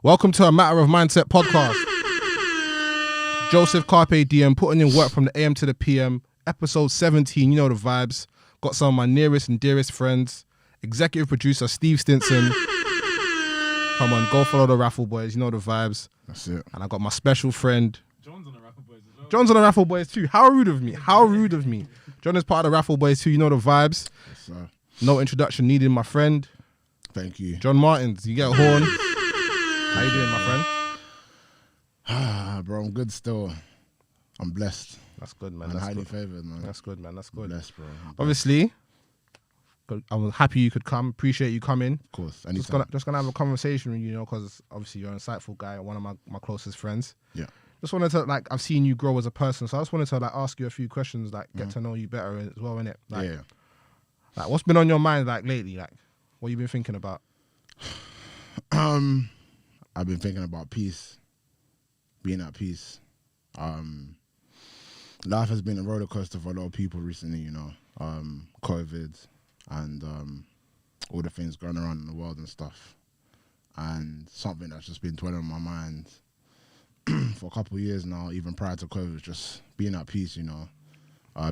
Welcome to a Matter of Mindset podcast. Joseph Carpe Diem putting in work from the AM to the PM. Episode 17, you know the vibes. Got some of my nearest and dearest friends. Executive producer Steve Stinson. Come on, go follow the Raffle Boys, you know the vibes. That's it. And I got my special friend. John's on the Raffle Boys as well. John's on the Raffle Boys too. How rude of me. How rude of me. John is part of the Raffle Boys too, you know the vibes. Yes, sir. No introduction needed, my friend. Thank you. John Martins, you get a horn. How you doing, my friend? Bro, I'm good still. I'm blessed. That's good, man. I'm That's highly good. favoured, man. That's good, man. That's good. Blessed, bro. I'm blessed. Obviously, I'm happy you could come. Appreciate you coming. Of course. Just Anytime. gonna have a conversation with you, because obviously you're an insightful guy, one of my closest friends. Yeah. Just wanted to I've seen you grow as a person, so I just wanted to ask you a few questions, get to know you better as well, innit? Yeah. What's been on your mind lately? What you been thinking about? I've been thinking about peace, being at peace. Life has been a roller coaster for a lot of people recently, COVID and all the things going around in the world and stuff. And something that's just been dwelling on my mind for a couple of years now, even prior to COVID, just being at peace,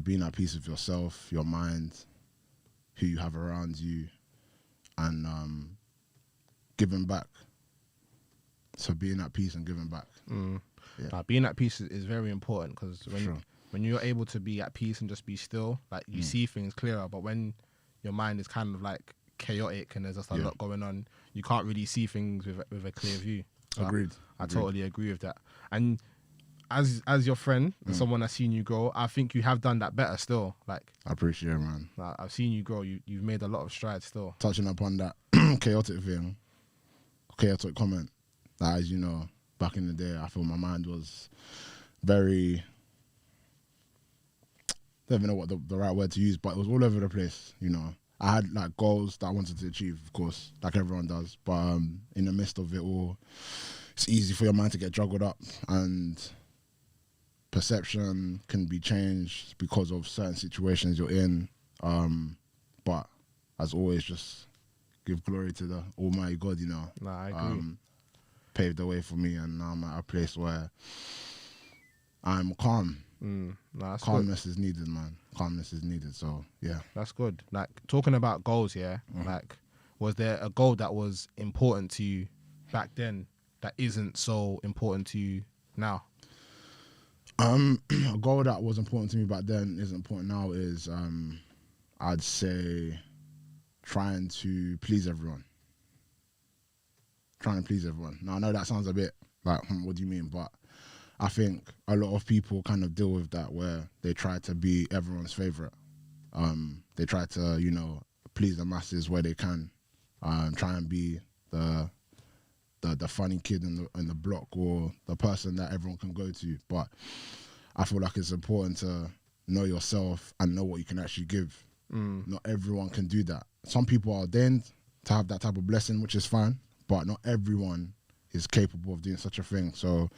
being at peace with yourself, your mind, who you have around you, and giving back. So being at peace and giving back. Yeah. Being at peace is very important, because Sure. when you're able to be at peace and just be still, you see things clearer. But when your mind is kind of chaotic and there's just a lot going on, you can't really see things with a clear view. So Agreed. I totally agree with that. And as your friend and someone that's seen you grow, I think you have done that better still. I appreciate it, man. I've seen you grow. You've made a lot of strides still. Touching upon that chaotic comment, that as you know, back in the day, I feel my mind was very, I don't even know what the right word to use, but it was all over the place, I had goals that I wanted to achieve, of course, like everyone does. But in the midst of it all, it's easy for your mind to get juggled up, and perception can be changed because of certain situations you're in. But as always, just give glory to the Almighty God, I agree. Paved the way for me, and now I'm at a place where I'm calm. Calmness is needed, man. Calmness is needed. So yeah, that's good. Talking about goals, was there a goal that was important to you back then that isn't so important to you now? A goal that was important to me back then isn't important now is I'd say trying to please everyone. Now I know that sounds a bit what do you mean? But I think a lot of people kind of deal with that, where they try to be everyone's favorite. They try to, please the masses where they can. Try and be the funny kid in the block, or the person that everyone can go to. But I feel like it's important to know yourself and know what you can actually give. Not everyone can do that. Some people are ordained to have that type of blessing, which is fine, but not everyone is capable of doing such a thing. So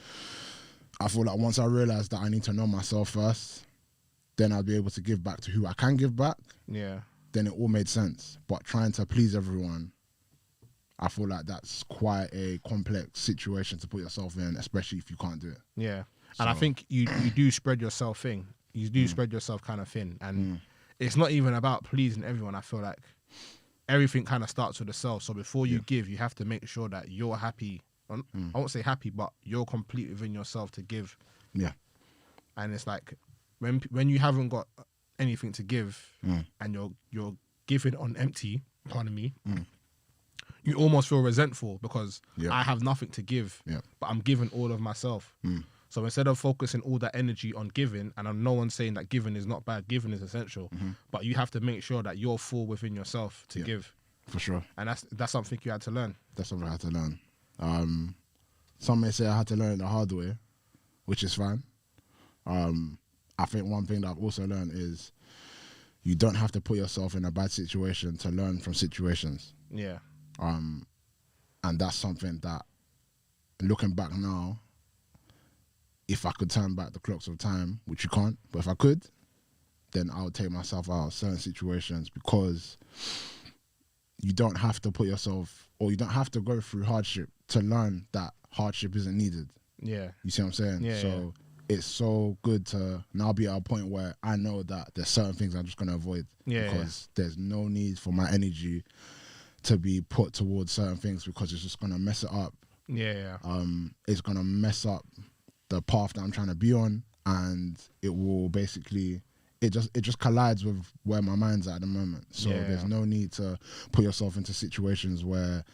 I feel like once I realised that I need to know myself first, then I'll be able to give back to who I can give back. Yeah. Then it all made sense. But trying to please everyone, I feel like that's quite a complex situation to put yourself in, especially if you can't do it. Yeah. And I think you do spread yourself thin. You do spread yourself kind of thin. And it's not even about pleasing everyone. I feel like everything kind of starts with the self. So before you give, you have to make sure that you're happy. I won't say happy, but you're complete within yourself to give. Yeah. And it's when you haven't got anything to give and you're giving on empty, pardon me, you almost feel resentful because I have nothing to give, but I'm giving all of myself. So instead of focusing all that energy on giving, and I'm no one saying that giving is not bad, giving is essential, but you have to make sure that you're full within yourself to give. For sure. And that's something you had to learn. That's something I had to learn. Some may say I had to learn it the hard way, which is fine. I think one thing that I've also learned is you don't have to put yourself in a bad situation to learn from situations. Yeah. And that's something that, looking back now, if I could turn back the clocks of time, which you can't, but if I could, then I would take myself out of certain situations, because you don't have to put yourself, or you don't have to go through hardship to learn that hardship isn't needed. Yeah. You see what I'm saying? Yeah. So it's so good to now be at a point where I know that there's certain things I'm just gonna avoid. Yeah. Because there's no need for my energy to be put towards certain things because it's just gonna mess it up. Yeah. It's gonna mess up the path that I'm trying to be on, and it will basically it just collides with where my mind's at the moment. So there's no need to put yourself into situations where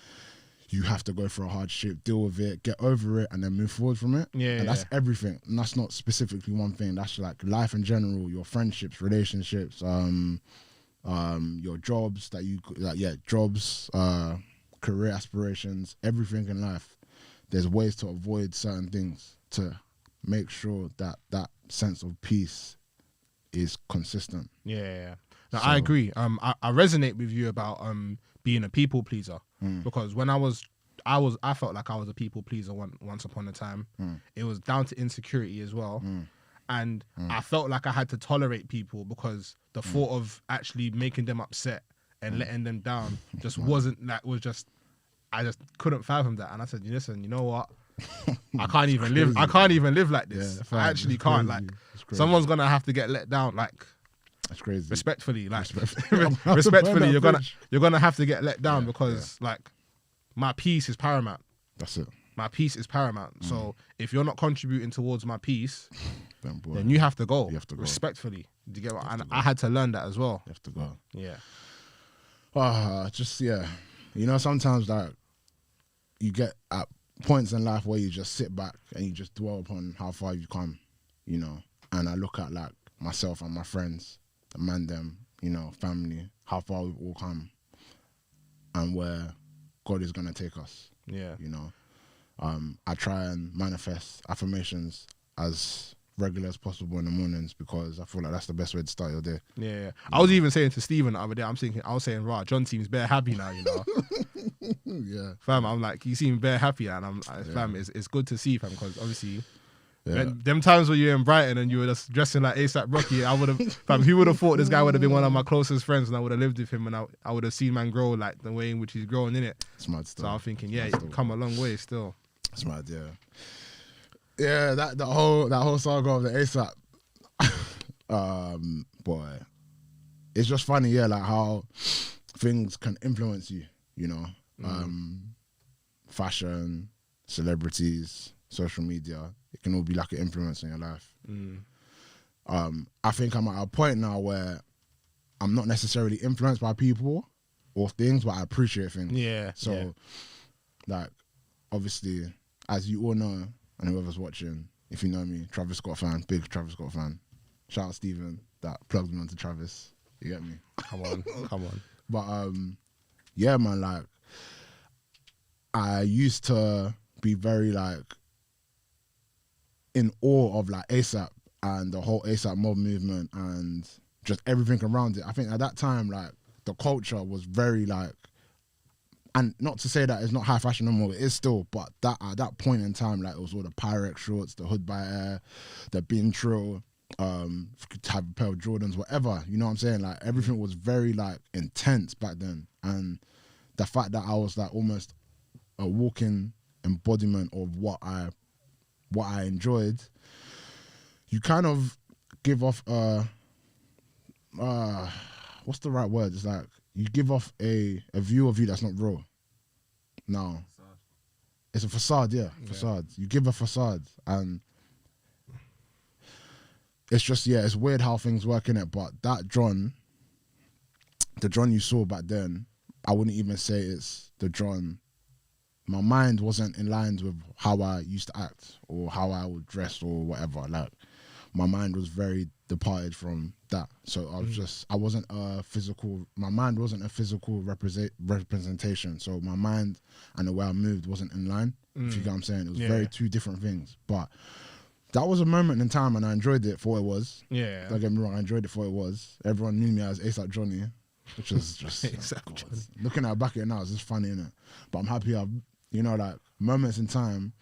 you have to go through a hardship, deal with it, get over it, and then move forward from it. And that's everything. And that's not specifically one thing. That's like life in general, your friendships, relationships, your jobs jobs, career aspirations, everything in life. There's ways to avoid certain things to make sure that that sense of peace is consistent. No, I agree. I resonate with you about being a people pleaser because when I felt like I was a people pleaser once upon a time. It was down to insecurity as well. And I felt like I had to tolerate people because the thought of actually making them upset and letting them down just wasn't like I just couldn't fathom that. And I said, listen, you know what? I can't even live. I can't even live like this. Yeah, I actually can't. Like, someone's gonna have to get let down. Like, that's crazy. Respectfully, like, respectfully, you're gonna have to get let down because like, my peace is paramount. That's it. My peace is paramount. So if you're not contributing towards my peace, then you have to go. You have to go. Respectfully. Do you get what? And I had to learn that as well. You have to go. Yeah. You know, sometimes like you get at points in life where you just sit back and you just dwell upon how far you've come, you know. And I look at like myself and my friends, the man them, you know, family, how far we've all come and where God is gonna take us. Yeah. You know. I try and manifest affirmations as regular as possible in the mornings because I feel like that's the best way to start your day. Yeah. I was even saying to Stephen the other day, I was saying, right, John seems bare happy now, you know. Yeah. Fam, I'm like, you seem bare happy, and fam, it's good to see, fam, because obviously, them times where you're in Brighton and you were just dressing like ASAP Rocky, I would have, fam, who would have thought this guy would have been one of my closest friends and I would have lived with him and I would have seen man grow like the way in which he's growing in it. It's mad still. So I'm thinking, yeah, he's come a long way still. It's mad, yeah. Yeah, that whole saga of the ASAP, boy, it's just funny, yeah, like how things can influence you, you know, fashion, celebrities, social media, it can all be like an influence in your life. I think I'm at a point now where I'm not necessarily influenced by people or things, but I appreciate things. Yeah. So, like, obviously, as you all know, and whoever's watching, if you know me, Travis Scott fan, big Travis Scott fan. Shout out Stephen that plugged me onto Travis. You get me? Come on. But yeah, man, like I used to be very like in awe of like ASAP and the whole ASAP mob movement and just everything around it. I think at that time, like the culture was very like, and not to say that it's not high fashion anymore, it is still, but that at that point in time, like it was all the Pyrex shorts, the Hood by Air, the Bin Trill, have a pair of Jordans, whatever, you know what I'm saying? Like everything was very like intense back then. And the fact that I was like almost a walking embodiment of what I enjoyed, you kind of give off what's the right word? It's like you give off a view of you that's not real. No. It's a facade, yeah. Facade. You give a facade and it's just, yeah, it's weird how things work in it, but that John, the John you saw back then, I wouldn't even say it's the John. My mind wasn't in line with how I used to act or how I would dress or whatever. Like, my mind was very departed from that. So I was just, my mind wasn't a physical representation. So my mind and the way I moved wasn't in line. If you get what I'm saying. It was very two different things. But that was a moment in time and I enjoyed it for what it was. Yeah. Don't get me wrong, I enjoyed it for what it was. Everyone knew me as ASAP Johnny, which was just, looking at back at it now, it's just funny, innit? But I'm happy I've, you know, like moments in time,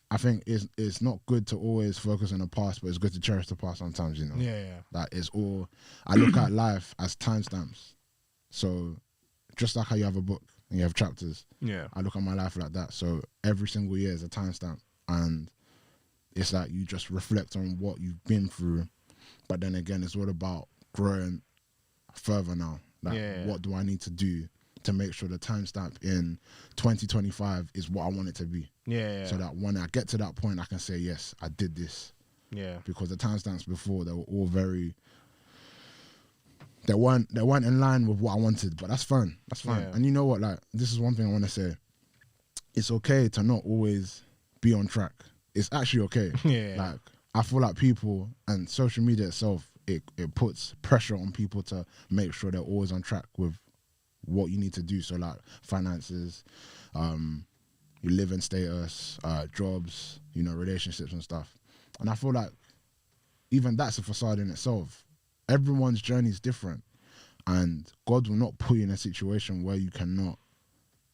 I think it's not good to always focus on the past, but it's good to cherish the past sometimes, you know? Yeah. Like it's all, I look at life as timestamps. So just like how you have a book, and you have chapters. Yeah. I look at my life like that. So every single year is a timestamp, and it's like you just reflect on what you've been through. But then again, it's all about growing further now. Like, what do I need to do to make sure the timestamp in 2025 is what I want it to be? So that when I get to that point, I can say, yes, I did this. Yeah. Because the timestamps before, they were all very... They weren't in line with what I wanted, but that's fine. That's fine. Yeah. And you know what? Like, this is one thing I want to say. It's okay to not always be on track. It's actually okay. Like, I feel like people and social media itself, it puts pressure on people to make sure they're always on track with what you need to do. So like finances, your living status, jobs, you know, relationships and stuff. And I feel like even that's a facade in itself. Everyone's journey is different, and God will not put you in a situation where you cannot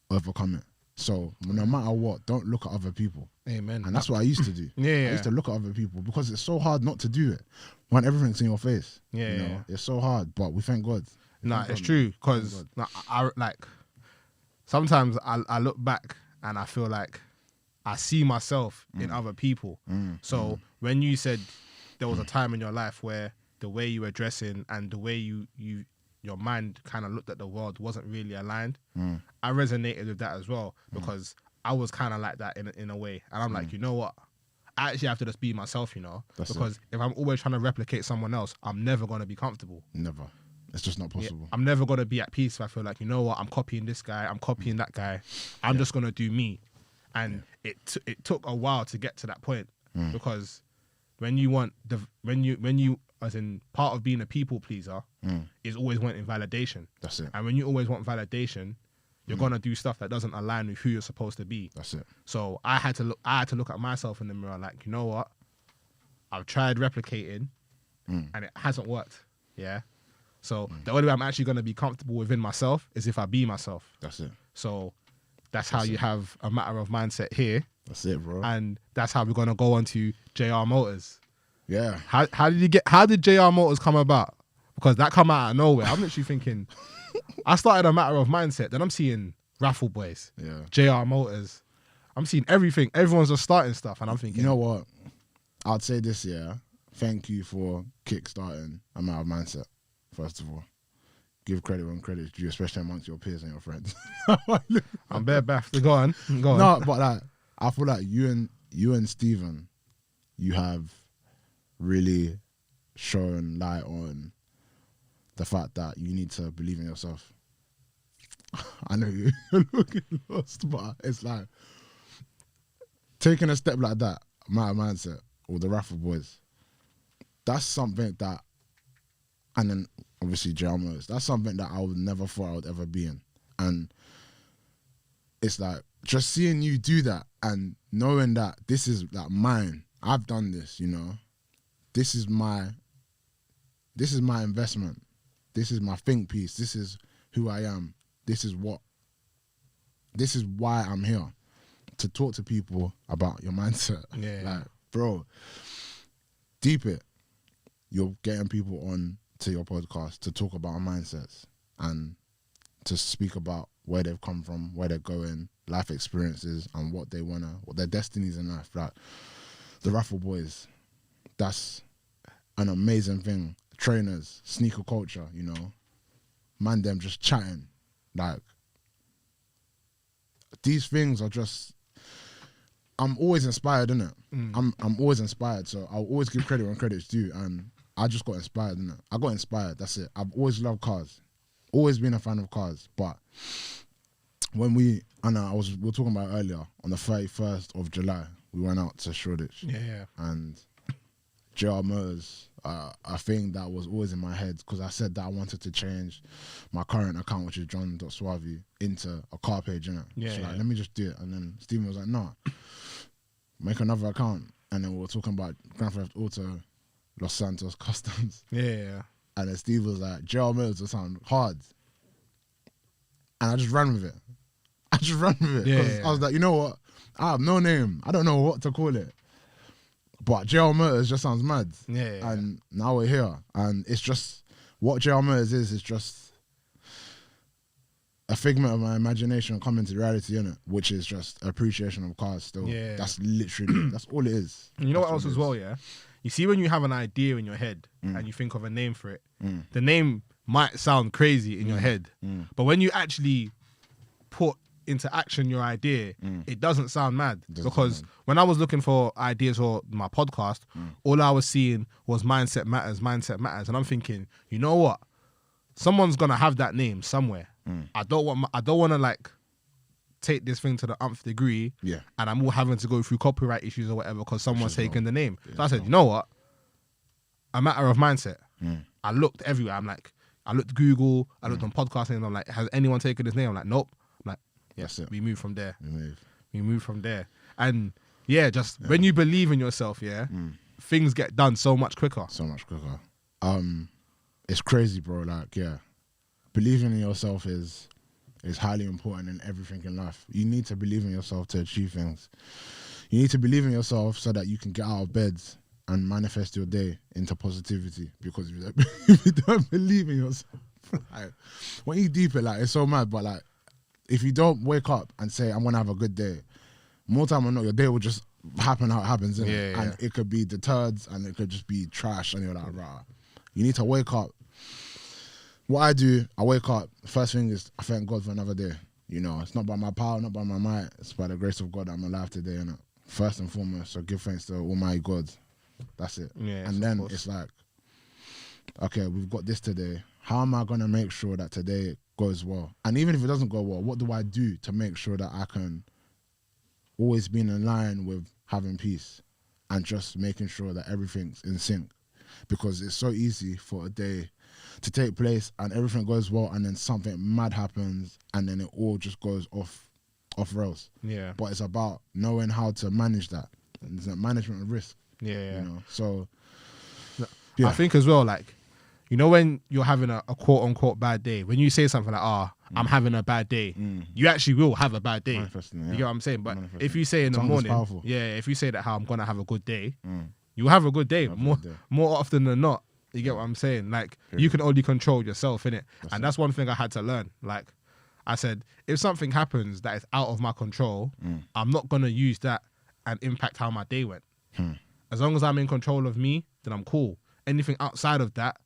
overcome it. So no matter what, don't look at other people. Amen. And that's what I used to do. I used to look at other people because it's so hard not to do it when everything's in your face. You know? It's so hard, but we thank God. Nah, it's true, because I like sometimes I look back and I feel like I see myself in other people. So when you said there was a time in your life where the way you were dressing and the way your mind kind of looked at the world wasn't really aligned, I resonated with that as well, because I was kind of like that in a way. And I'm like, you know what? I actually have to just be myself, you know? Because if I'm always trying to replicate someone else, I'm never going to be comfortable. Never. It's just not possible. I'm never going to be at peace if I feel like, you know what? I'm copying this guy. I'm copying that guy. I'm just going to do me. And it took a while to get to that point, because when you want when you as in part of being a people pleaser is always wanting validation. That's it. And when you always want validation, you're gonna do stuff that doesn't align with who you're supposed to be. That's it. So I had to look at myself in the mirror, like, you know what? I've tried replicating, and it hasn't worked. Yeah. So the only way I'm actually gonna be comfortable within myself is if I be myself. That's it. So that's how you have a matter of mindset here. That's it, bro. And that's how we're gonna go on to JR Motors. Yeah. How did JR Motors come about? Because that come out of nowhere. I'm literally thinking, I started a matter of mindset. Then I'm seeing Raffle Boys, JR Motors. I'm seeing everything. Everyone's just starting stuff, and I'm thinking, you know what? I'd say this, thank you for kickstarting a matter of mindset. First of all, give credit when credit's due, especially amongst your peers and your friends. I'm bare baffed. Go on. No, but like, I feel like you and Stephen, you have really shown light on the fact that you need to believe in yourself. I know you're looking lost, but it's like taking a step like that, my mindset, or the Raffle Boys, that's something that, and then obviously JR Motors, that's something that I would never thought I would ever be in. And it's like just seeing you do that and knowing that this is like mine, I've done this, you know, this is my investment, this is my think piece, this is who I am, this is why I'm here, to talk to people about your mindset. Like, bro, deep it. You're getting people on to your podcast to talk about mindsets and to speak about where they've come from, where they're going, life experiences, and what their destinies in life. Like the Raffle Boys, that's an amazing thing. Trainers, sneaker culture, you know, man, them just chatting. Like, these things are just, I'm always inspired, innit? I'm always inspired, so I'll always give credit when credit's due, and I just got inspired, innit? I got inspired, that's it. I've always loved cars, always been a fan of cars, but when we were talking about it earlier, on the 31st of July, we went out to Shoreditch. And JR Motors, a thing that was always in my head, because I said that I wanted to change my current account, which is john.suavi, into a car page, innit? Like, let me just do it. And then Stephen was like, nah, make another account. And then we were talking about Grand Theft Auto, Los Santos Customs. And then Steve was like, JR Motors will sound hard. And I just ran with it. Because I was like, you know what? I have no name. I don't know what to call it. But JR Motors just sounds mad. And now we're here. And it's just, what JR Motors is just a figment of my imagination coming to reality, innit? Which is just appreciation of cars still. Yeah. That's literally, that's all it is. And you know what else as well, yeah? You see when you have an idea in your head and you think of a name for it, the name might sound crazy in your head, but when you actually put into action your idea, it doesn't sound mad. Because when I was looking for ideas for my podcast, all I was seeing was mindset matters. And I'm thinking, you know what? Someone's gonna have that name somewhere. I don't want to like take this thing to the nth degree, and I'm all having to go through copyright issues or whatever because someone's taken the name. So I said, you know what? A matter of mindset. I looked everywhere. I'm like, I looked Google, I looked on podcasting, and I'm like, has anyone taken this name? I'm like, nope. I'm like, yes, we move from there. We move from there. And yeah, just when you believe in yourself, things get done so much quicker. It's crazy, bro. Like, believing in yourself is highly important in everything in life. You need to believe in yourself to achieve things. You need to believe in yourself so that you can get out of bed and manifest your day into positivity. Because if you don't believe in yourself, like, when you deep it, like, it's so mad. But like, if you don't wake up and say, I'm gonna have a good day, more time than not, your day will just happen how it happens, innit? And it could be deterred and it could just be trash, and you're like, rah. You need to wake up. What I do, I wake up, first thing is I thank God for another day. You know, it's not by my power, not by my might, it's by the grace of God that I'm alive today, innit? First and foremost, so give thanks to Almighty God. That's it. And then it's like, okay, we've got this today. How am I gonna make sure that today goes well? And even if it doesn't go well, what do I do to make sure that I can always be in line with having peace and just making sure that everything's in sync? Because it's so easy for a day to take place and everything goes well, and then something mad happens and then it all just goes off rails. But it's about knowing how to manage that. And it's a management of risk. You know? So I think as well, like, you know, when you're having a quote unquote bad day, when you say something like, I'm having a bad day, you actually will have a bad day. You get what I'm saying? But if you say in the morning, if you say that how I'm gonna have a good day, you have a good day more often than not. You get what I'm saying? Like, you can only control yourself, innit? And that's one thing I had to learn. Like, I said, if something happens that is out of my control, I'm not gonna use that and impact how my day went. As long as I'm in control of me, then I'm cool. Anything outside of that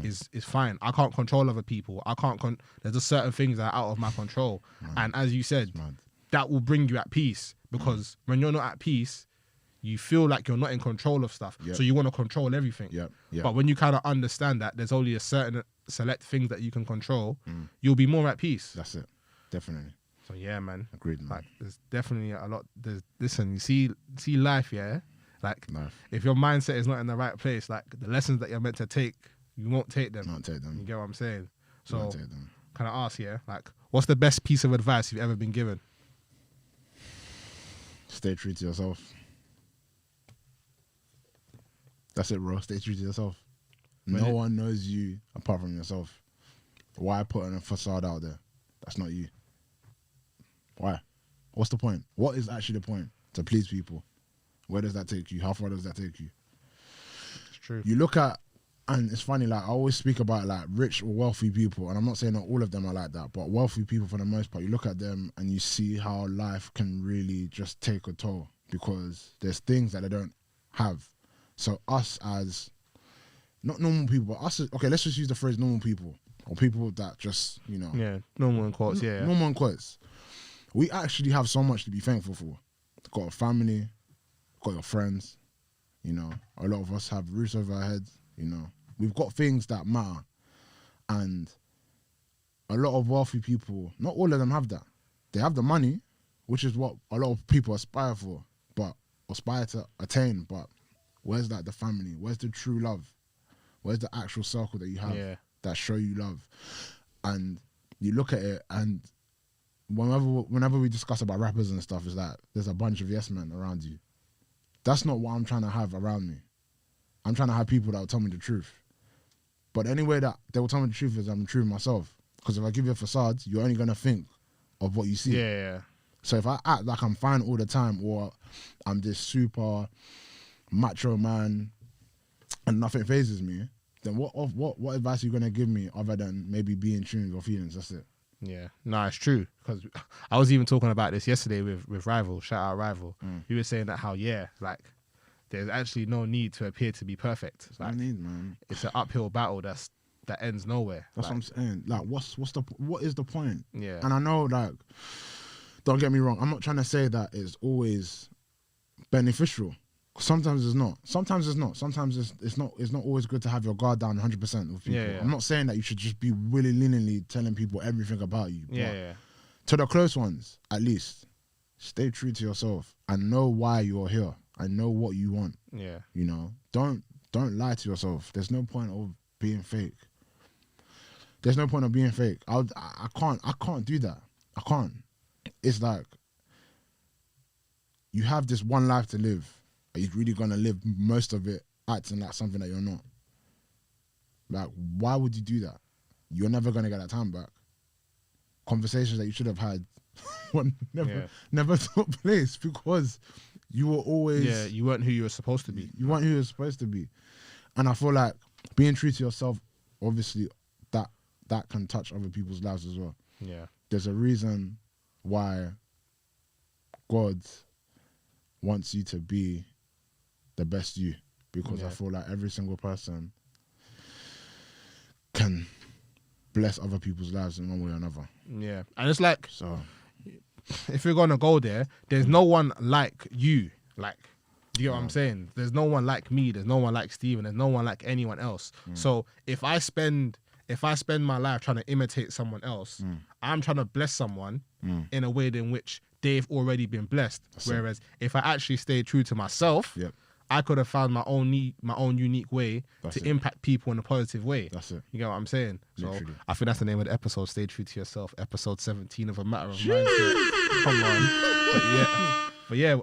is fine. I can't control other people. There's just certain things that are out of my control. And as you said, that will bring you at peace, because when you're not at peace, you feel like you're not in control of stuff. So you want to control everything. But when you kind of understand that there's only a certain select things that you can control, you'll be more at peace. That's it. Definitely. So yeah, man. Agreed, man. Like, there's definitely a lot. Listen, you see life, yeah? Like, if your mindset is not in the right place, like, the lessons that you're meant to take, you won't take them. You get what I'm saying? So, can I ask, like, what's the best piece of advice you've ever been given? Stay true to yourself. That's it, bro. Stay true to yourself. No one knows you apart from yourself. Why put a facade out there? That's not you. Why? What's the point? What is actually the point? To please people. Where does that take you? How far does that take you? It's true. You look at, and it's funny, like, I always speak about, like, rich or wealthy people, and I'm not saying that all of them are like that, but wealthy people, for the most part, you look at them and you see how life can really just take a toll, because there's things that they don't have. So us as, not normal people, but us as, okay, let's just use the phrase normal people, or people that just, you know. Yeah, normal in quotes, Normal in quotes. We actually have so much to be thankful for. Got a family, got your friends, you know. A lot of us have roofs over our heads, you know. We've got things that matter. And a lot of wealthy people, not all of them have that. They have the money, which is what a lot of people aspire for, but aspire to attain, but where's that the family? Where's the true love? Where's the actual circle that you have that show you love? And you look at it, and whenever we discuss about rappers and stuff, is that there's a bunch of yes men around you. That's not what I'm trying to have around me. I'm trying to have people that will tell me the truth. But any way that they will tell me the truth is I'm true to myself. Because if I give you a facade, you're only going to think of what you see. So if I act like I'm fine all the time, or I'm this super macho man and nothing phases me, then what advice are you going to give me other than maybe be in tune with your feelings? That's it. Yeah, no, it's true, because I was even talking about this yesterday with Rival. Shout out Rival. He was saying that how like there's actually no need to appear to be perfect. Like, no need, man. It's an uphill battle that ends nowhere. That's what I'm saying. Like, what is the point? Yeah. And I know, like, don't get me wrong. I'm not trying to say that it's always beneficial. Sometimes it's not. Sometimes it's not. Sometimes it's not always good to have your guard down 100% with people. Yeah. I'm not saying that you should just be willy-nilly telling people everything about you. Yeah. To the close ones, at least, stay true to yourself and know why you're here and know what you want. Yeah. You know, don't lie to yourself. There's no point of being fake. There's no point of being fake. I can't do that. I can't. It's like, you have this one life to live. Are you really gonna live most of it acting like something that you're not? Like, why would you do that? You're never gonna get that time back. Conversations that you should have had never took place because you were always you weren't who you were supposed to be. You weren't who you were supposed to be. And I feel like being true to yourself, obviously, that can touch other people's lives as well. Yeah. There's a reason why God wants you to be the best you, because I feel like every single person can bless other people's lives in one way or another. Yeah. And it's like, so if you're going to go there, there's no one like you. Like, do you get what I'm saying? There's no one like me. There's no one like Steven. There's no one like anyone else. So if I spend my life trying to imitate someone else, I'm trying to bless someone in a way in which they've already been blessed. Whereas if I actually stay true to myself, I could have found my own unique way to impact people in a positive way. That's it. You get what I'm saying? Literally. So I think that's the name of the episode. Stay true to yourself. Episode 17 of A Matter of Mindset. Come on. But yeah.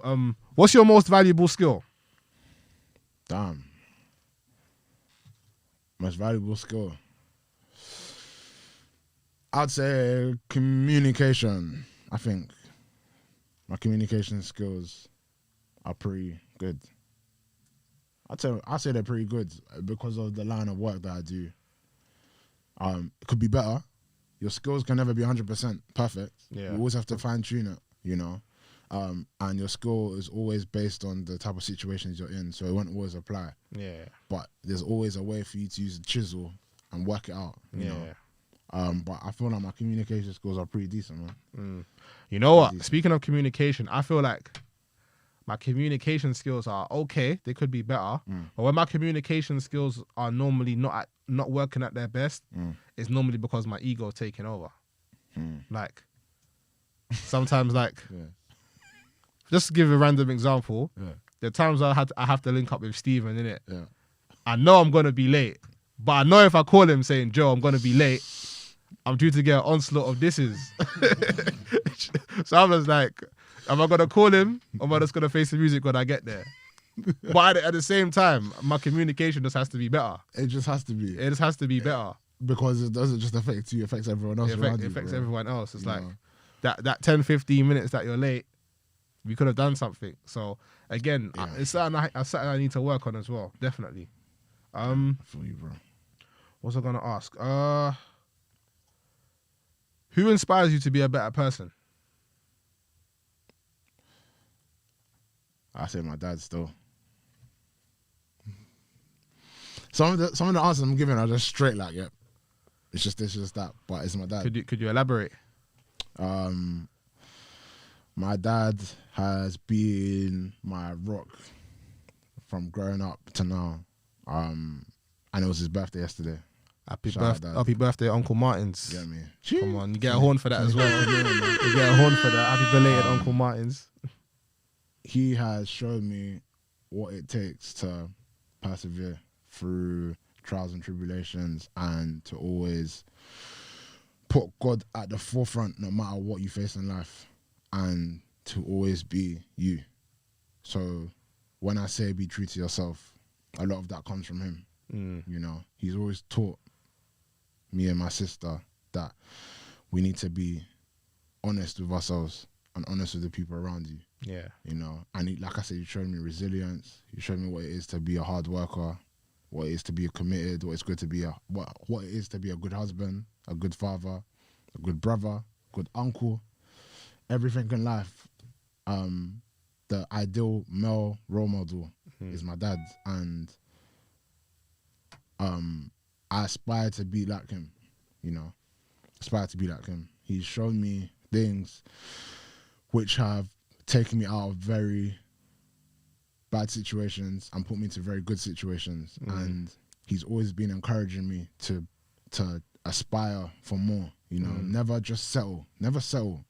What's your most valuable skill? Damn. Most valuable skill. I'd say communication. I think my communication skills are pretty good. I'd say they're pretty good because of the line of work that I do. It could be better. Your skills can never be 100% perfect. Yeah. You always have to fine tune it, you know. And your skill is always based on the type of situations you're in, so it won't always apply. Yeah. But there's always a way for you to use a chisel and work it out. You know? But I feel like my communication skills are pretty decent, man. You know what? Speaking of communication, I feel like my communication skills are okay. They could be better. But when my communication skills are normally not working at their best, it's normally because my ego taking over. Like, sometimes, like, just to give a random example, the times I have to link up with Steven, innit? Yeah. I know I'm going to be late, but I know if I call him saying, Joe, I'm going to be late, I'm due to get an onslaught of disses. So I'm just like, am I going to call him or am I just going to face the music when I get there? But at the same time, my communication just has to be better. It just has to be. It just has to be better. Because it doesn't just affect you, it affects everyone else around you. It affects everyone else. It's You like know. that 10, 15 minutes that you're late, we could have done something. So again, it's something I need to work on as well. Definitely. I feel you, bro. What was I going to ask? Who inspires you to be a better person? I say my dad still. Some of the answers I'm giving are just straight like, yep. It's just this, just that. But it's my dad. Could you elaborate? My dad has been my rock from growing up to now. And it was his birthday yesterday. Happy birthday, Uncle Martins. You get me? Come on, you get a horn for that as well. You get a horn for that. Happy belated Uncle Martins. He has shown me what it takes to persevere through trials and tribulations and to always put God at the forefront no matter what you face in life and to always be you. So when I say be true to yourself, a lot of that comes from him. You know, he's always taught me and my sister that we need to be honest with ourselves and honest with the people around you. Yeah. You know, and like I said, you showed me resilience. You showed me what it is to be a hard worker, what it is to be committed, what it's good to be what it is to be a good husband, a good father, a good brother, good uncle, everything in life. The ideal male role model is my dad, and I aspire to be like him, you know. Aspire to be like him. He's shown me things which have taken me out of very bad situations and put me into very good situations. And he's always been encouraging me to aspire for more, you know, never just settle, never settle,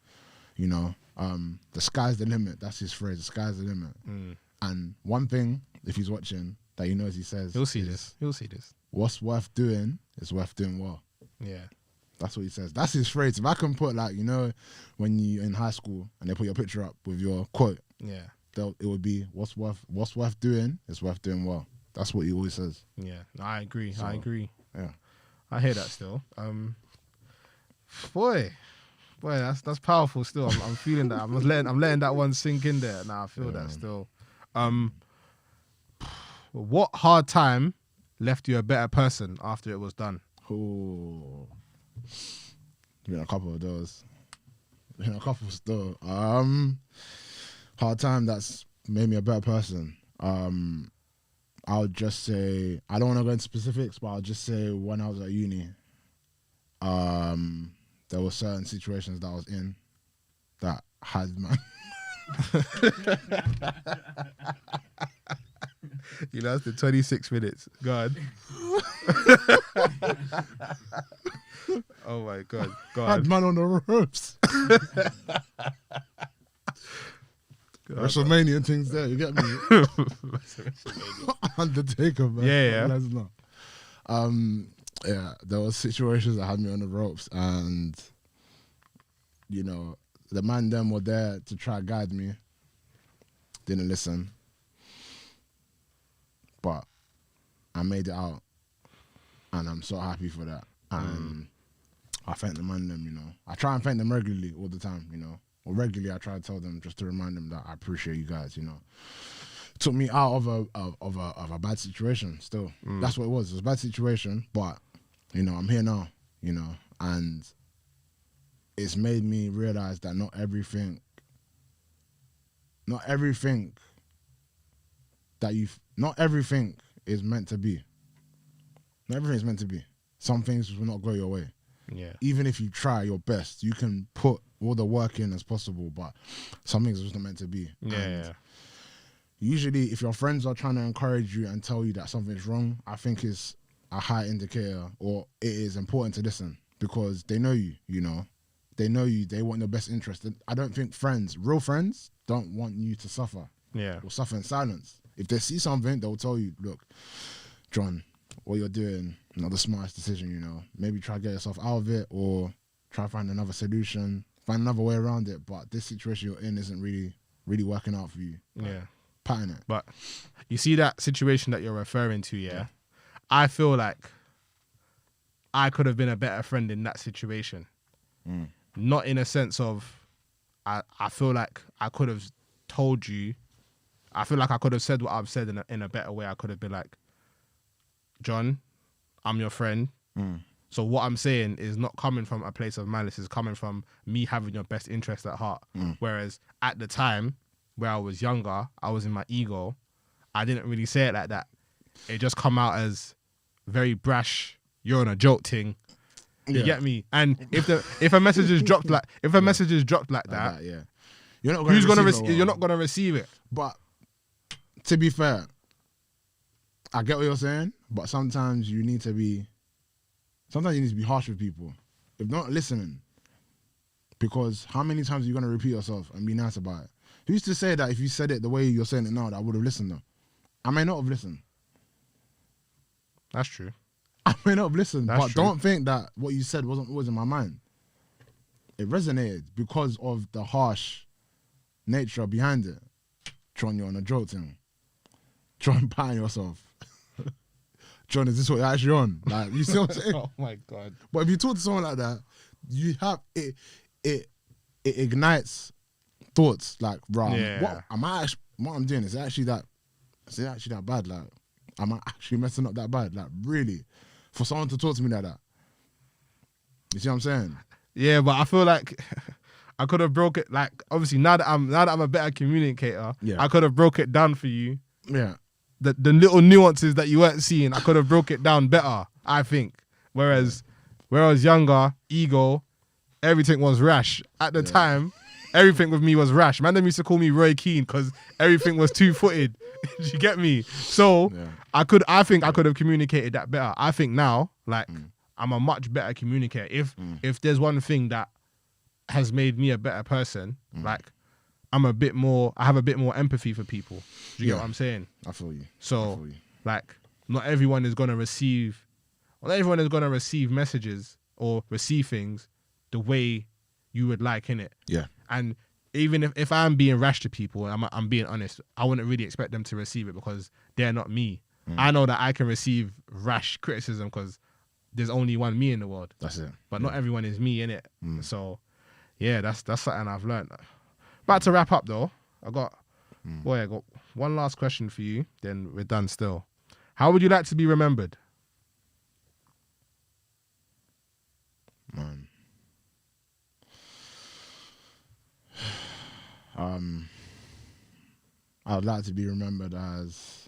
you know. The sky's the limit. That's his phrase. The sky's the limit. And one thing, if he's watching, that he knows, he says, he'll see this. He'll see this. What's worth doing is worth doing well. Yeah. That's what he says. That's his phrase. If I can put, like, you know, when you in high school and they put your picture up with your quote, yeah, it would be what's worth doing is worth doing well. That's what he always says. Yeah, I agree. So, I agree. Yeah, I hear that still. Boy, that's powerful. Still, I'm feeling that. I'm letting that one sink in there. Nah, I feel that still. What hard time left you a better person after it was done? Oh, been a couple of those. Been a couple still. Hard time that's made me a better person. I would just say, I don't want to go into specifics, but I'll just say when I was at uni, there were certain situations that I was in that had man. You know, it's the 26 minutes. God. Oh my God. Had man on the ropes. WrestleMania things there, you get me? Undertaker, man. Yeah. Lesnar. Yeah, there were situations that had me on the ropes, and you know, the man them were there to try to guide me. Didn't listen. But I made it out, and I'm so happy for that. And I thank the man them, you know. I try and thank them regularly all the time, you know. Or regularly I try to tell them, just to remind them that I appreciate you guys, you know. It took me out of a bad situation still. That's what it was. It was a bad situation, but, you know, I'm here now, you know. And it's made me realize that not everything is meant to be. Not everything is meant to be. Some things will not go your way. Yeah. Even if you try your best, you can put all the work in as possible, but some things are just not meant to be. Yeah. Usually, if your friends are trying to encourage you and tell you that something's wrong, I think it's a high indicator, or it is important to listen, because they know you, you know. They know you, they want your best interest. And I don't think real friends, don't want you to suffer. Yeah. Or suffer in silence. If they see something, they'll tell you, look, John, what you're doing, not the smartest decision, you know. Maybe try to get yourself out of it, or try to find another solution, find another way around it. But this situation you're in isn't really working out for you. Yeah. Pattern it. But you see that situation that you're referring to, yeah? I feel like I could have been a better friend in that situation. Not in a sense of, I feel like I could have told you, I feel like I could have said what I've said in a better way. I could have been like, John, I'm your friend. So what I'm saying is not coming from a place of malice. It's coming from me having your best interest at heart. Whereas at the time where I was younger, I was in my ego. I didn't really say it like that. It just come out as very brash. You're on a joke thing. You get me? And if a message is dropped like that, yeah, you're not gonna receive it. But to be fair, I get what you're saying, but sometimes you need to be harsh with people. If not listening, because how many times are you gonna repeat yourself and be nice about it? Who's to say that if you said it the way you're saying it now, that I would have listened though? I may not have listened. That's true. I may not have listened, That's but true. don't think that what you said wasn't always in my mind. It resonated because of the harsh nature behind it. John, you're on a joke thing. John, patting yourself. John, is this what you're actually on? Like, you see what I'm saying? Oh my God. But if you talk to someone like that, you have it ignites thoughts like, what I'm doing is it actually that bad? Like, am I actually messing up that bad? Like, really? For someone to talk to me like that. You see what I'm saying? Yeah, but I feel like I could have broke it. Like obviously now that I'm a better communicator, I could have broke it down for you. Yeah. The little nuances that you weren't seeing, I could have broke it down better, I think. Whereas younger, ego, everything was rash. At the time, everything with me was rash. Man, they used to call me Roy Keane because everything was two-footed. Do you get me? So I think I could have communicated that better. I think now, like, I'm a much better communicator. If there's one thing that has made me a better person, like, I have a bit more empathy for people. Do you get what I'm saying? I feel you. So, like, not everyone is gonna receive messages or receive things the way you would like, innit? Yeah. And even if I'm being rash to people, I'm being honest, I wouldn't really expect them to receive it because they're not me. I know that I can receive rash criticism because there's only one me in the world. That's it. But not everyone is me, innit? So, yeah, that's something I've learned. About to wrap up though. I got one last question for you, then we're done still. How would you like to be remembered? Man. I would like to be remembered as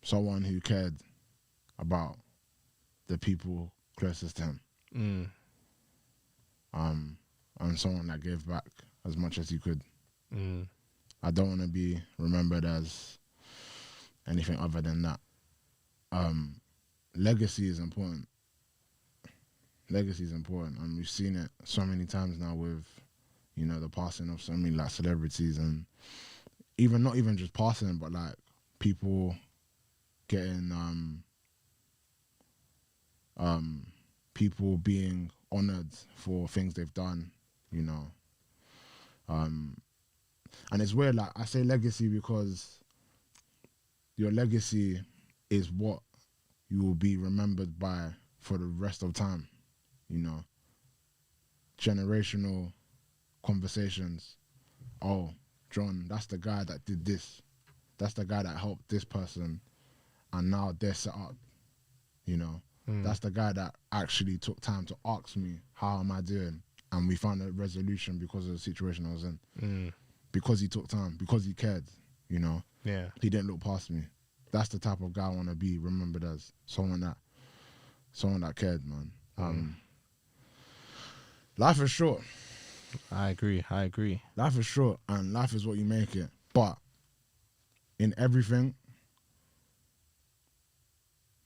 someone who cared about the people closest to him. And someone that gave back as much as he could. I don't want to be remembered as anything other than that. Legacy is important. Legacy is important, and we've seen it so many times now with, you know, the passing of so many like celebrities, and not even just passing, but like people getting people being honored for things they've done, you know. And it's weird, like I say legacy because your legacy is what you will be remembered by for the rest of time, you know. Generational conversations. Oh, John, that's the guy that did this. That's the guy that helped this person, and now they're set up, you know. That's the guy that actually took time to ask me, how am I doing? And we found a resolution because of the situation I was in. Because he took time, because he cared, you know. Yeah. He didn't look past me. That's the type of guy I want to be remembered as. Someone that cared, man. Life is short. I agree. Life is short, and life is what you make it. But in everything,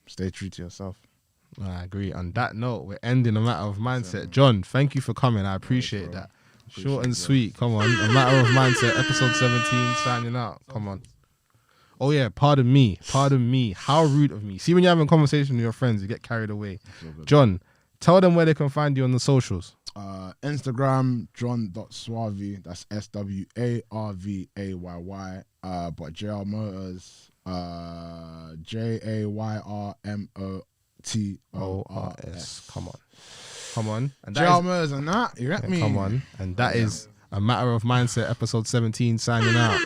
stay true to yourself. I agree. On that note, we're ending A Matter of Mindset. John, thank you for coming. I appreciate that. Short and sweet. Come on. A Matter of Mindset, episode 17, signing out. Come on. Oh yeah, pardon me. How rude of me. See, when you're having a conversation with your friends, you get carried away. John, tell them where they can find you on the socials. Instagram, john.swarvy. That's SWARVAYY. But JR Motors, JAYRMOTORS. Come on. And JR Motors and that, you get me? Come on. And that is A Matter of Mindset, episode 17, signing out.